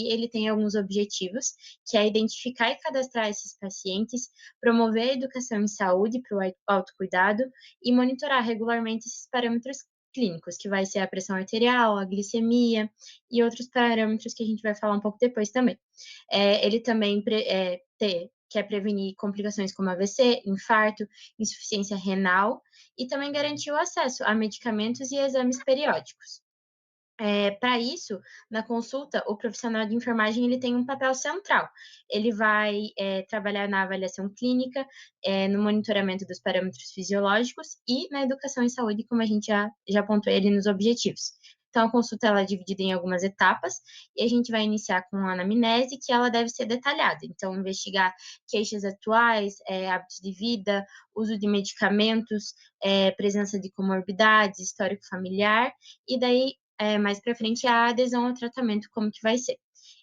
ele tem alguns objetivos, que é identificar e cadastrar esses pacientes, promover a educação em saúde para o autocuidado e monitorar regularmente esses parâmetros clínicos, que vai ser a pressão arterial, a glicemia e outros parâmetros que a gente vai falar um pouco depois também. Ele também quer prevenir complicações como AVC, infarto, insuficiência renal e também garantir o acesso a medicamentos e exames periódicos. Para isso, na consulta, o profissional de enfermagem ele tem um papel central. Ele vai trabalhar na avaliação clínica, no monitoramento dos parâmetros fisiológicos e na educação em saúde, como a gente já apontou ele nos objetivos. Então, a consulta ela é dividida em algumas etapas e a gente vai iniciar com a anamnese, que ela deve ser detalhada. Então, investigar queixas atuais, hábitos de vida, uso de medicamentos, presença de comorbidades, histórico familiar, e daí mais para frente a adesão ao tratamento, como que vai ser.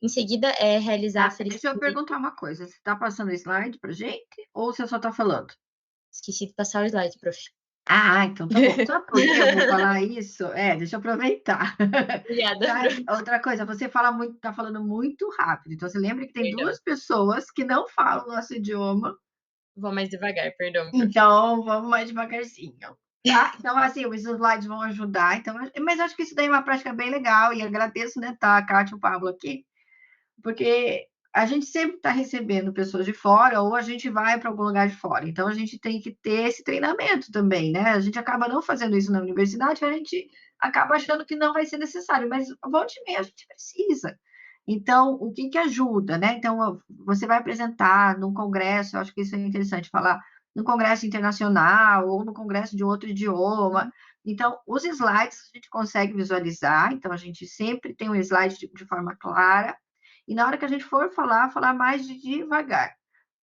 Em seguida, realizar a aferição. Deixa eu perguntar uma coisa, você está passando slide para gente ou você só está falando? Esqueci de passar o slide, prof. Então tá bom. Sabe por que eu vou falar isso? Deixa eu aproveitar. Obrigada, Sabe, prof. outra coisa, você fala muito, tá falando muito rápido. Então você lembra que tem Perdão. 2 pessoas que não falam o nosso idioma, Vou mais devagar, perdão, prof. então vamos mais devagarzinho, tá? Então, assim, os slides vão ajudar, então, mas acho que isso daí é uma prática bem legal e agradeço, né, tá a Kátia e o Pablo aqui, porque a gente sempre está recebendo pessoas de fora ou a gente vai para algum lugar de fora. Então, a gente tem que ter esse treinamento também, né? A gente acaba não fazendo isso na universidade, a gente acaba achando que não vai ser necessário, mas volte e meia a gente precisa. Então, o que que ajuda, né? Então, você vai apresentar num congresso, eu acho que isso é interessante falar, num congresso internacional ou no congresso de outro idioma. Então, os slides a gente consegue visualizar, então a gente sempre tem um slide de forma clara, e na hora que a gente for falar, falar mais devagar.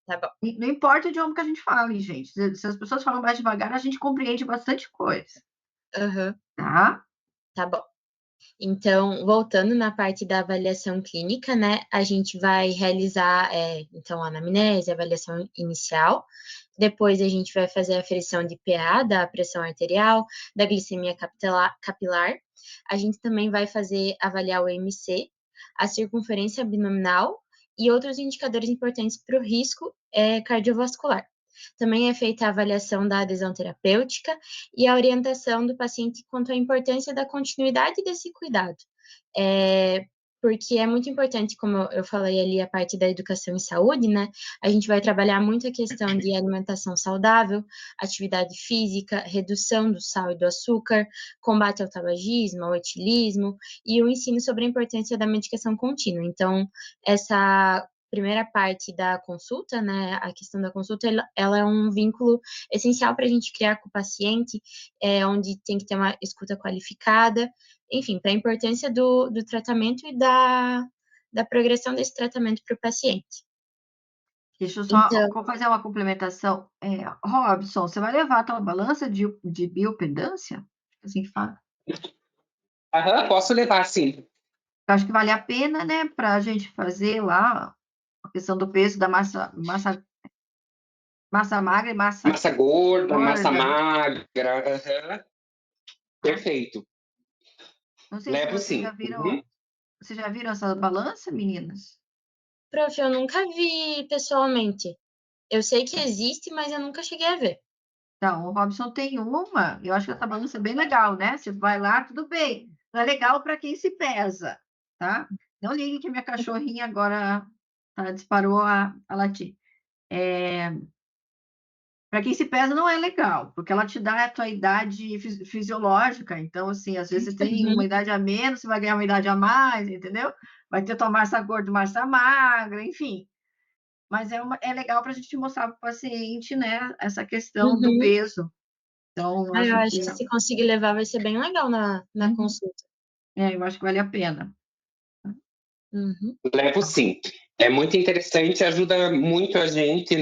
Tá bom. E não importa o idioma que a gente fale, gente. Se as pessoas falam mais devagar, a gente compreende bastante coisa, Aham. tá? Tá bom. Então, voltando na parte da avaliação clínica, né, a gente vai realizar, então, a anamnese, a avaliação inicial, depois a gente vai fazer a aferição de PA, da pressão arterial, da glicemia capilar, a gente também vai avaliar o MC, a circunferência abdominal e outros indicadores importantes para o risco cardiovascular. Também é feita a avaliação da adesão terapêutica e a orientação do paciente quanto à importância da continuidade desse cuidado. Porque é muito importante, como eu falei ali, a parte da educação em saúde, né? A gente vai trabalhar muito a questão de alimentação saudável, atividade física, redução do sal e do açúcar, combate ao tabagismo, ao etilismo e o ensino sobre a importância da medicação contínua. Então, essa primeira parte da consulta, né, a questão da consulta, ela é um vínculo essencial para a gente criar com o paciente, onde tem que ter uma escuta qualificada, enfim, para a importância do tratamento e da progressão desse tratamento para o paciente. Deixa eu só Então, fazer uma complementação. Robson, você vai levar a tua balança de biopedância? Assim que fala. Aham, posso levar, sim. Eu acho que vale a pena, né, para a gente fazer lá a questão do peso da massa magra e massa Massa gorda, massa gorda. magra. Aham, perfeito. Não sei se Levo vocês sim. já Uhum. viram essa balança, meninas? prof, eu nunca vi pessoalmente. Eu sei que existe, mas eu nunca cheguei a ver. Então, o Robson tem uma, eu acho que essa balança é bem legal, né? Você vai lá, tudo bem. Não é legal para quem se pesa, tá? Não ligue que minha cachorrinha agora disparou a latir. Para quem se pesa não é legal, porque ela te dá a tua idade fisiológica. Então, assim, às vezes você tem uma Uhum, idade a menos, você vai ganhar uma idade a mais, entendeu? Vai ter tua massa gorda, massa magra, enfim. Mas é legal para a gente mostrar para o paciente, né, essa questão do uhum. peso. Então, eu Eu acho acho que que se conseguir levar vai ser bem legal na uhum. consulta. Eu acho que vale a pena. Uhum, Levo sim. É muito interessante, ajuda muito a gente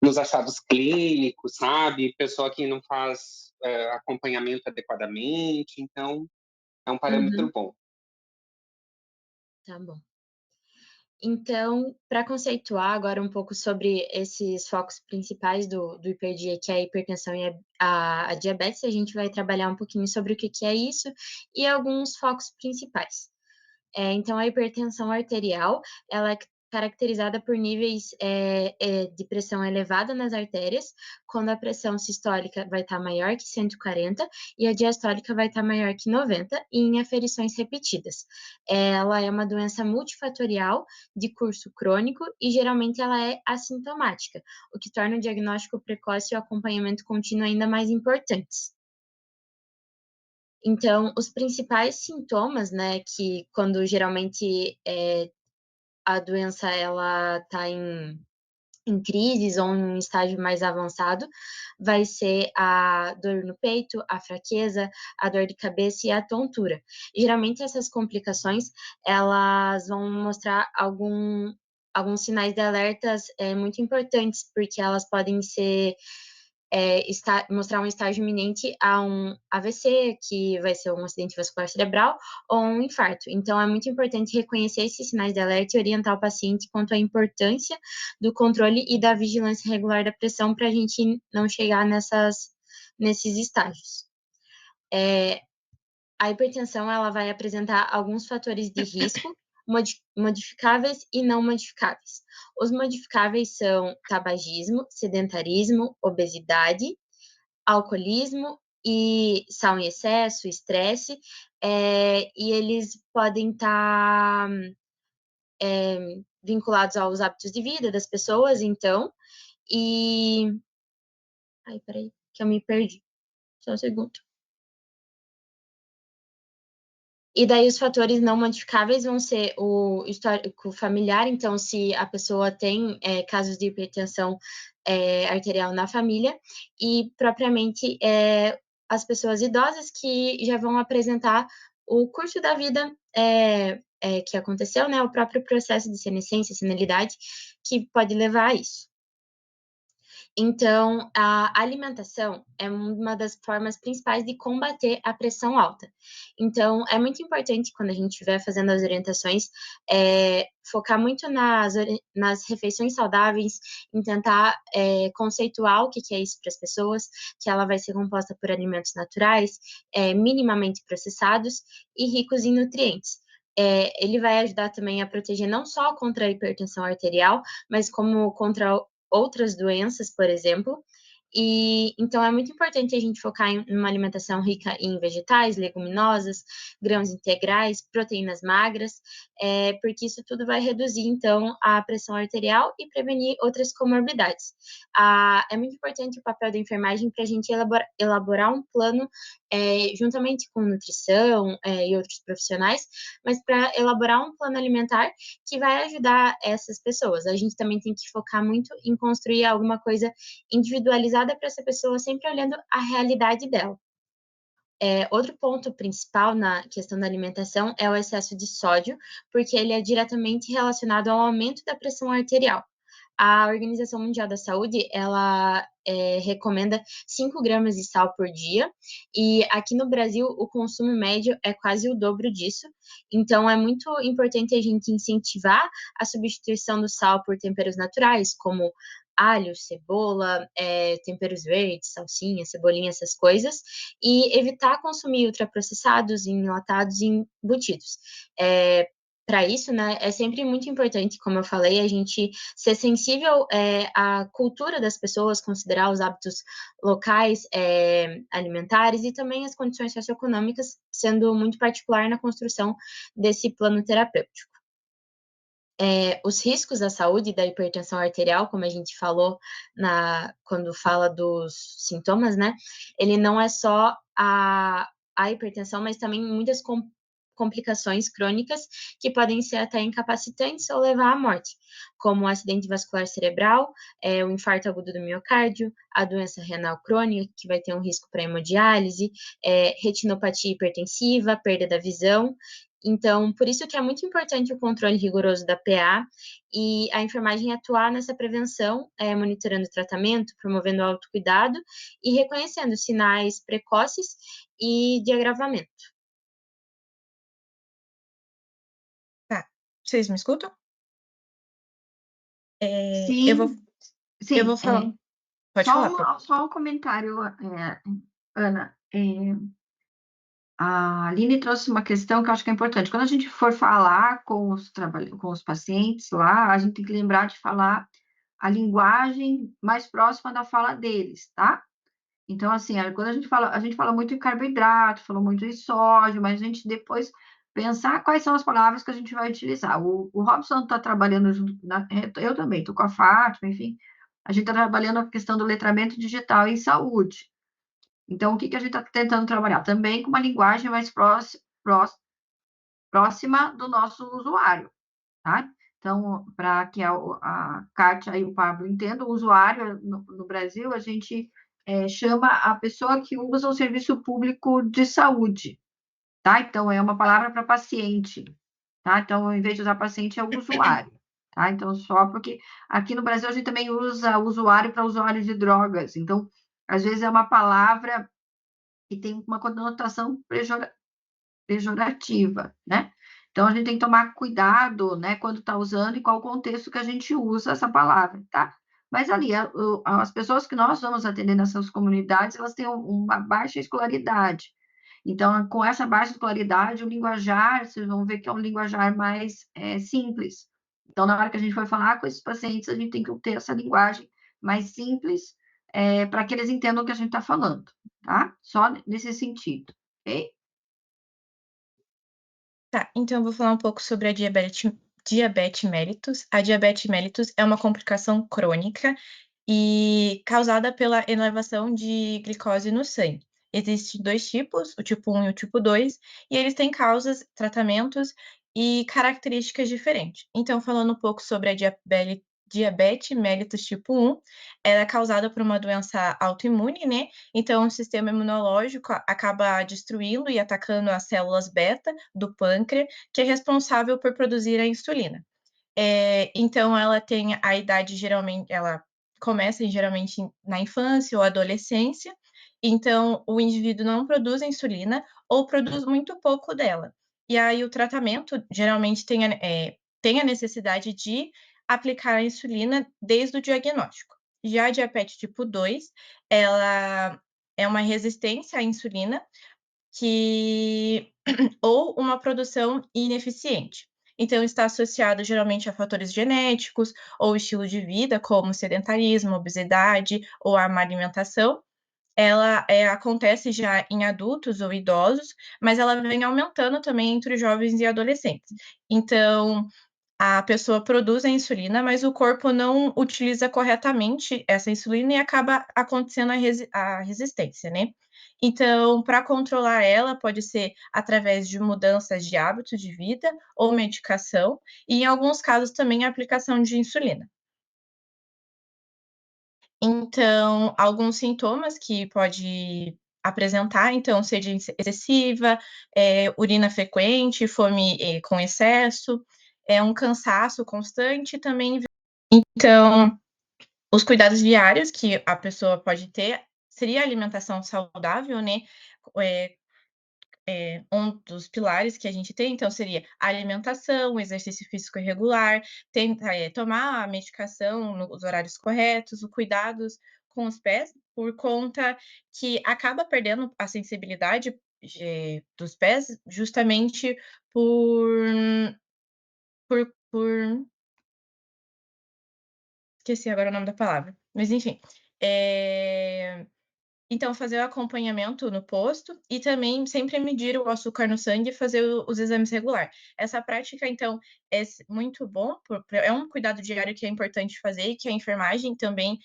nos achados clínicos, sabe? Pessoa que não faz acompanhamento adequadamente, então é um parâmetro uhum, bom. tá bom. Então, para conceituar agora um pouco sobre esses focos principais do hiperdia, que é a hipertensão e a diabetes, a gente vai trabalhar um pouquinho sobre o que é isso e alguns focos principais. Então, a hipertensão arterial, ela é caracterizada por níveis de pressão elevada nas artérias, quando a pressão sistólica vai estar maior que 140 e a diastólica vai estar maior que 90 e em aferições repetidas. Ela é uma doença multifatorial de curso crônico e geralmente ela é assintomática, o que torna o diagnóstico precoce e o acompanhamento contínuo ainda mais importantes. Então, os principais sintomas, né, que quando geralmente a doença ela está em crises ou em um estágio mais avançado, vai ser a dor no peito, a fraqueza, a dor de cabeça e a tontura. Geralmente essas complicações, elas vão mostrar alguns sinais de alertas muito importantes, porque elas podem ser mostrar um estágio iminente a um AVC, que vai ser um acidente vascular cerebral, ou um infarto. Então, é muito importante reconhecer esses sinais de alerta e orientar o paciente quanto à importância do controle e da vigilância regular da pressão para a gente não chegar nesses estágios. A hipertensão ela vai apresentar alguns fatores de risco modificáveis e não modificáveis. Os modificáveis são tabagismo, sedentarismo, obesidade, alcoolismo e sal em excesso, estresse, e eles podem estar vinculados aos hábitos de vida das pessoas, então, e... Ai, peraí, que eu me perdi. Só um segundo. E daí os fatores não modificáveis vão ser o histórico familiar, então se a pessoa tem casos de hipertensão arterial na família, e propriamente as pessoas idosas que já vão apresentar o curso da vida que aconteceu, né, o próprio processo de senescência, senilidade, que pode levar a isso. Então, a alimentação é uma das formas principais de combater a pressão alta. Então, é muito importante, quando a gente estiver fazendo as orientações, focar muito nas refeições saudáveis, em tentar conceituar o que é isso para as pessoas, que ela vai ser composta por alimentos naturais, minimamente processados e ricos em nutrientes. Ele vai ajudar também a proteger não só contra a hipertensão arterial, mas como contra outras doenças, por exemplo. E então é muito importante a gente focar em uma alimentação rica em vegetais, leguminosas, grãos integrais, proteínas magras, porque isso tudo vai reduzir então a pressão arterial e prevenir outras comorbidades. É muito importante o papel da enfermagem para a gente elaborar um plano juntamente com nutrição e outros profissionais, mas para elaborar um plano alimentar que vai ajudar essas pessoas. A gente também tem que focar muito em construir alguma coisa individualizada para essa pessoa, sempre olhando a realidade dela. Outro ponto principal na questão da alimentação é o excesso de sódio, porque ele é diretamente relacionado ao aumento da pressão arterial. A Organização Mundial da Saúde, ela recomenda 5 gramas de sal por dia, e aqui no Brasil o consumo médio é quase o dobro disso, então é muito importante a gente incentivar a substituição do sal por temperos naturais, como alho, cebola, temperos verdes, salsinha, cebolinha, essas coisas, e evitar consumir ultraprocessados, enlatados e embutidos. Para isso, né, é sempre muito importante, como eu falei, a gente ser sensível à cultura das pessoas, considerar os hábitos locais, alimentares e também as condições socioeconômicas, sendo muito particular na construção desse plano terapêutico. Os riscos da saúde da hipertensão arterial, como a gente falou quando fala dos sintomas, né? Ele não é só a hipertensão, mas também muitas complicações crônicas que podem ser até incapacitantes ou levar à morte, como o acidente vascular cerebral, o infarto agudo do miocárdio, a doença renal crônica, que vai ter um risco para hemodiálise, retinopatia hipertensiva, perda da visão. Então, por isso que é muito importante o controle rigoroso da PA e a enfermagem atuar nessa prevenção, monitorando o tratamento, promovendo o autocuidado e reconhecendo sinais precoces e de agravamento. Tá. Vocês me escutam? Sim, eu vou falar. Pode falar. Só um comentário, Ana. A Aline trouxe uma questão que eu acho que é importante. Quando a gente for falar com os pacientes lá, a gente tem que lembrar de falar a linguagem mais próxima da fala deles, tá? Então, assim, quando a gente fala muito em carboidrato, fala muito em sódio, mas a gente depois pensar quais são as palavras que a gente vai utilizar. O Robson está trabalhando junto, eu também, estou com a Fátima, enfim, a gente está trabalhando a questão do letramento digital em saúde. Então, o que a gente está tentando trabalhar? Também com uma linguagem mais próxima do nosso usuário, tá? Então, para que a Kátia e o Pablo entendam, o usuário no Brasil, a gente chama a pessoa que usa o serviço público de saúde, tá? Então, é uma palavra para paciente, tá? Então, em vez de usar paciente, é o usuário, tá? Então, só porque aqui no Brasil a gente também usa usuário para usuário de drogas. Então, às vezes é uma palavra que tem uma conotação pejorativa, né? Então, a gente tem que tomar cuidado, né, quando está usando e qual o contexto que a gente usa essa palavra, tá? Mas ali, as pessoas que nós vamos atender nessas comunidades, elas têm uma baixa escolaridade. Então, com essa baixa escolaridade, o linguajar, vocês vão ver que é um linguajar mais simples. Então, na hora que a gente for falar com esses pacientes, a gente tem que ter essa linguagem mais simples, para que eles entendam o que a gente está falando, tá? Só nesse sentido, ok? Tá, então eu vou falar um pouco sobre a diabetes mellitus. A diabetes mellitus é uma complicação crônica e causada pela elevação de glicose no sangue. Existem dois tipos, o tipo 1 e o tipo 2, e eles têm causas, tratamentos e características diferentes. Então, falando um pouco sobre a diabetes mellitus tipo 1, ela é causada por uma doença autoimune, né? Então, o sistema imunológico acaba destruindo e atacando as células beta do pâncreas, que é responsável por produzir a insulina. Então, ela tem a idade, geralmente, ela começa geralmente na infância ou adolescência, então o indivíduo não produz a insulina ou produz muito pouco dela. E aí o tratamento geralmente tem a necessidade de aplicar a insulina desde o diagnóstico. Já a diabetes tipo 2, ela é uma resistência à insulina que ou uma produção ineficiente. Então, está associado geralmente a fatores genéticos ou estilo de vida, como sedentarismo, obesidade ou a má alimentação. Ela acontece já em adultos ou idosos, mas ela vem aumentando também entre os jovens e adolescentes. Então, a pessoa produz a insulina, mas o corpo não utiliza corretamente essa insulina e acaba acontecendo a resistência, né? Então, para controlar ela, pode ser através de mudanças de hábito de vida ou medicação, e em alguns casos também a aplicação de insulina. Então, alguns sintomas que pode apresentar, então, sede excessiva, urina frequente, fome com excesso, um cansaço constante também. Então, os cuidados diários que a pessoa pode ter seria a alimentação saudável, né? Um dos pilares que a gente tem, então, seria a alimentação, o exercício físico regular, tomar a medicação nos horários corretos, os cuidados com os pés, por conta que acaba perdendo a sensibilidade dos pés justamente por esqueci agora o nome da palavra, mas enfim. Então, fazer o acompanhamento no posto e também sempre medir o açúcar no sangue e fazer os exames regular. Essa prática, então, é muito bom, é um cuidado diário que é importante fazer e que a enfermagem também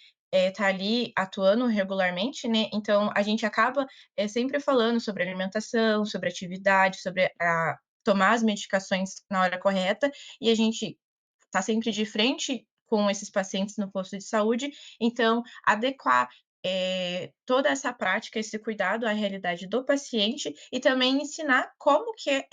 tá ali atuando regularmente, né? Então, a gente acaba sempre falando sobre alimentação, sobre atividade, sobre tomar as medicações na hora correta, e a gente tá sempre de frente com esses pacientes no posto de saúde, então adequar toda essa prática, esse cuidado à realidade do paciente e também ensinar como que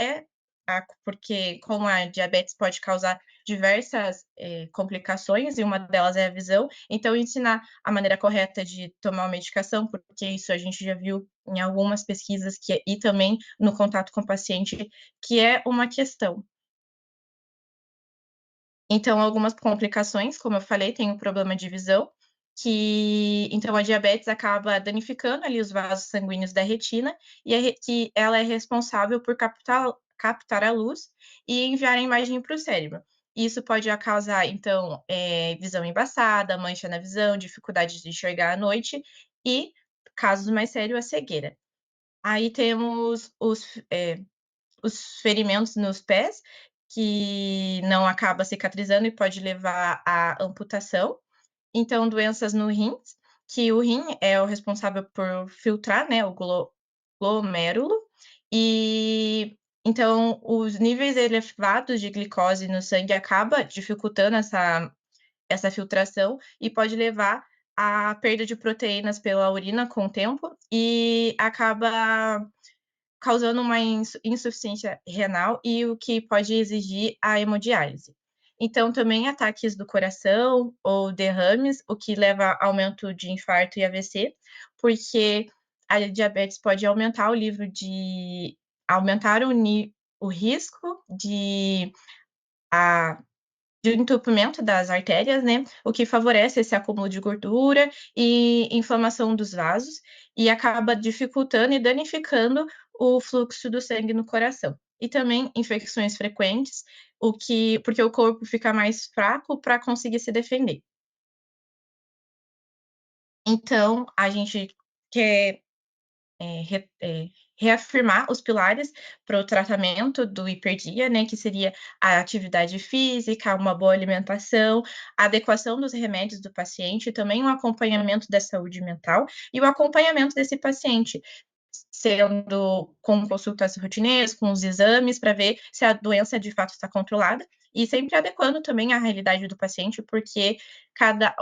porque como a diabetes pode causar diversas complicações e uma delas é a visão, então ensinar a maneira correta de tomar a medicação, porque isso a gente já viu em algumas pesquisas e também no contato com o paciente, que é uma questão. Então, algumas complicações, como eu falei, tem o problema de visão, Então a diabetes acaba danificando ali os vasos sanguíneos da retina e que ela é responsável por captar a luz e enviar a imagem para o cérebro. Isso pode causar, então, visão embaçada, mancha na visão, dificuldade de enxergar à noite e, casos mais sérios, a cegueira. Aí temos os ferimentos nos pés, que não acaba cicatrizando e pode levar à amputação. Então, doenças no rins, que o rim é o responsável por filtrar, né, o glomérulo, e então os níveis elevados de glicose no sangue acaba dificultando essa filtração e pode levar à perda de proteínas pela urina com o tempo e acaba causando uma insuficiência renal e o que pode exigir a hemodiálise. Então, também ataques do coração ou derrames, o que leva a aumento de infarto e AVC, porque a diabetes pode aumentar o risco de entupimento das artérias, né, o que favorece esse acúmulo de gordura e inflamação dos vasos, e acaba dificultando e danificando o fluxo do sangue no coração. E também infecções frequentes, porque o corpo fica mais fraco para conseguir se defender. Então, a gente quer reafirmar os pilares para o tratamento do hiperdia, né, que seria a atividade física, uma boa alimentação, a adequação dos remédios do paciente, também um acompanhamento da saúde mental e o acompanhamento desse paciente, sendo com consultas rotineiras, com os exames, para ver se a doença de fato está controlada, e sempre adequando também à realidade do paciente, porque cada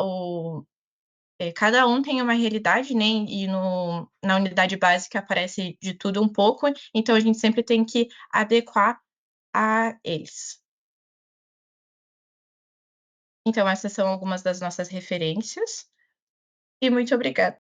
um tem uma realidade, né, e na unidade básica aparece de tudo um pouco, então a gente sempre tem que adequar a eles. Então essas são algumas das nossas referências, e muito obrigada.